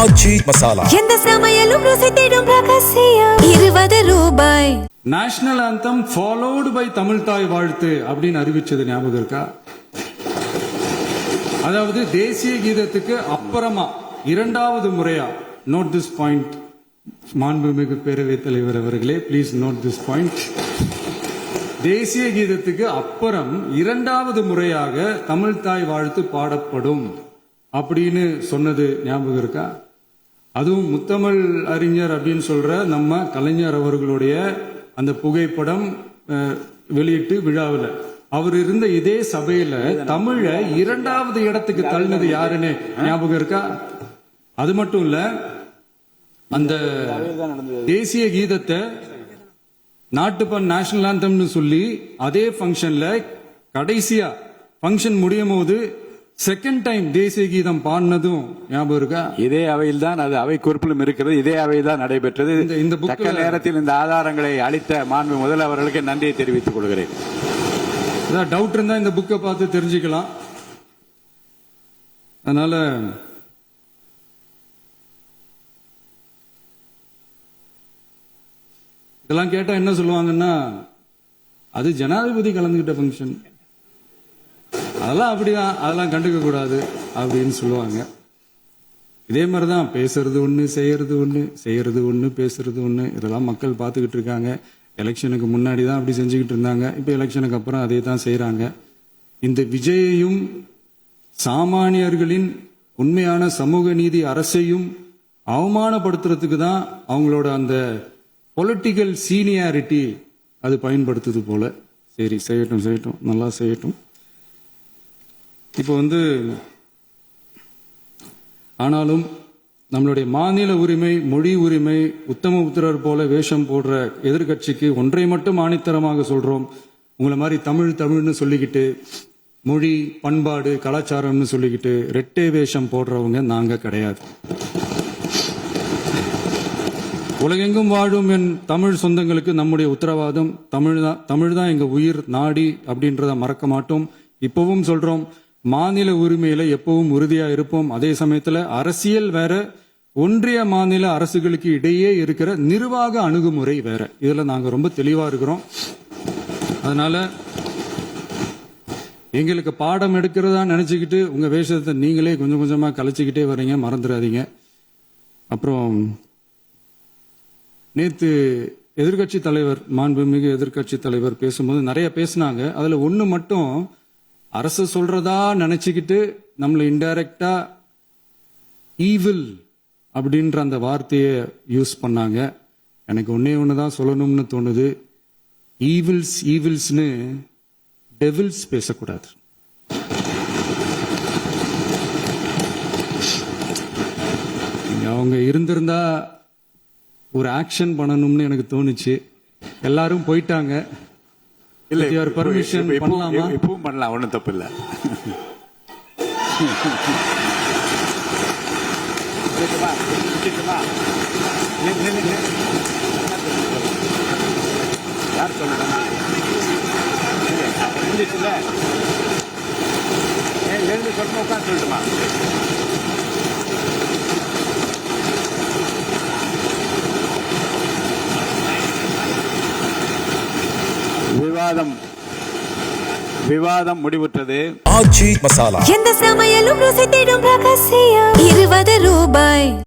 ஆச்சி மசாலா. எந்த சமையலும் ருசி தேடும் ரகசியம். 20 ரூபாய். National anthem followed by Tamil Thai Vazhthu அப்படின்னு அறிவிச்சது ஞாபகம் இருக்கா? அதாவது தேசிய கீதத்துக்கு அப்புறமா இரண்டாவது முறையா, நோட் திஸ் பாயிண்ட், மாண்புமிகு பேரவைத் தலைவர் அவர்களே, பிளீஸ் நோட் திஸ் பாயிண்ட். தேசிய கீதத்துக்கு அப்புறம் இரண்டாவது முறையாக தமிழ் தாய் வாழ்த்து பாடப்படும் அப்படின்னு சொன்னது ஞாபகம் இருக்கா? அதுவும் முத்தமிழ் அறிஞர் அப்படின்னு சொல்ற நம்ம கலைஞர் அவர்களுடைய அந்த புகைப்படம் வெளியிட்டு விழாவில் அவர் இருந்த இதே சபையில தமிழ இரண்டாவது இடத்துக்கு தள்ளினது யாருன்னு ஞாபகம் இருக்கா? அது மட்டும் இல்ல, அந்த தேசிய கீதத்தை நாட்டுப்பண் நேஷனல் ஆந்தம்னு சொல்லி அதே பங்கன்ல கடைசியா பங்கன் முடியும் போது செகண்ட் டைம் தேசிய கீதம் பாடினதும் ஞாபகம் இருக்கா? இதே அவையில் தான், அது அவை குறிப்பிலும் இருக்கிறது, இதே அவையில் தான் நடைபெற்றது. இந்த தக்க நேரத்தில் இந்த ஆதாரங்களை அளித்த மாண்பு முதல்வர்களுக்கு நன்றியை தெரிவித்துக் கொள்கிறேன். டவுட் இருந்தா இந்த புக்கை பார்த்து தெரிஞ்சுக்கலாம். அதனால இதெல்லாம் கேட்டா என்ன சொல்லுவாங்கன்னா, அது ஜனாதிபதி கலந்துகிட்ட பங்கன், அதெல்லாம் அப்படிதான், அதெல்லாம் கண்டுக்க கூடாது அப்படின்னு சொல்லுவாங்க. இதே மாதிரிதான் பேசுறது ஒண்ணு, செய்யறது ஒண்ணு, செய்யறது ஒண்ணு, பேசுறது ஒண்ணு. இதெல்லாம் மக்கள் பார்த்துக்கிட்டு இருக்காங்க. எலெக்ஷனுக்கு முன்னாடி தான் அப்படி செஞ்சுக்கிட்டு இருந்தாங்க. இப்ப எலெக்ஷனுக்கு அப்புறம் அதே தான் செய்யறாங்க. இந்த விஜயையும் சாமானியர்களின் உண்மையான சமூக நீதி அரசையும் அவமானப்படுத்துறதுக்கு தான் அவங்களோட அந்த பொலிட்டிக்கல் சீனியாரிட்டி அது பயன்படுத்துது போல. சரி, செய்யட்டும் செய்யட்டும், நல்லா செய்யட்டும். இப்போ ஆனாலும் நம்மளுடைய மாநில உரிமை, மொழி உரிமை, உத்தம உத்தரர் போல வேஷம் போடுற எதிர்கட்சிக்கு ஒன்றை மட்டும் ஆணித்தரமாக சொல்றோம். உங்களை மாதிரி தமிழ் தமிழ்னு சொல்லிக்கிட்டு, மொழி, பண்பாடு, கலாச்சாரம்னு சொல்லிக்கிட்டு ரெட்டை வேஷம் போடுறவங்க நாங்க கிடையாது. உலகெங்கும் வாழும் என் தமிழ் சொந்தங்களுக்கு நம்முடைய உத்தரவாதம் தமிழ் தான் எங்க உயிர் நாடி அப்படின்றத மறக்க மாட்டோம். இப்பவும் சொல்றோம், மாநில உரிமையில எப்பவும் உறுதியா இருப்போம். அதே சமயத்துல அரசியல் வேற, ஒன்றிய மாநில அரசுகளுக்கு இடையே இருக்கிற நிர்வாக அணுகுமுறை வேற. இதுல நாங்க ரொம்ப தெளிவா இருக்கிறோம். அதனால எங்களுக்கு பாடம் எடுக்கிறதா நினைச்சுக்கிட்டு உங்க வேஷத்தை நீங்களே கொஞ்சம் கொஞ்சமா கலைச்சுக்கிட்டே வர்றீங்க, மறந்துடாதீங்க. அப்புறம் நேத்து எதிர்கட்சி தலைவர், மாண்புமிகு எதிர்கட்சி தலைவர் பேசும்போது நிறைய பேசினாங்க. அதுல ஒண்ணு மட்டும் அரசு சொல்றதா நினைச்சுக்கிட்டு நம்மளை இன்டைரக்டா ஈவில் அப்படின்ற அந்த வார்த்தையை யூஸ் பண்ணாங்க. எனக்கு ஒன்னே ஒண்ணுதான் சொல்லணும்னு தோணுது. ஈவில்ஸ்னு டெவில்ஸ் பேசக்கூடாது. அவங்க இருந்திருந்தா ஒரு ஆக்ஷன் பண்ணணும்னு எனக்கு தோணுச்சு. எல்லாரும் போயிட்டாங்க. இல்ல, பர்மிஷன் பண்ணலாமா? இப்பவும் பண்ணலாம், ஒன்றும் தப்பு இல்லை. யார் சொல்லணும்? எழுந்து சொல்லணும், உட்காந்து சொல்லட்டுமா? விவாதம் முடிவுற்றது. ஆச்சி மசாலா. எந்த சமையலும் ருசி தேடும் ரகசியம். 20 ரூபாய்.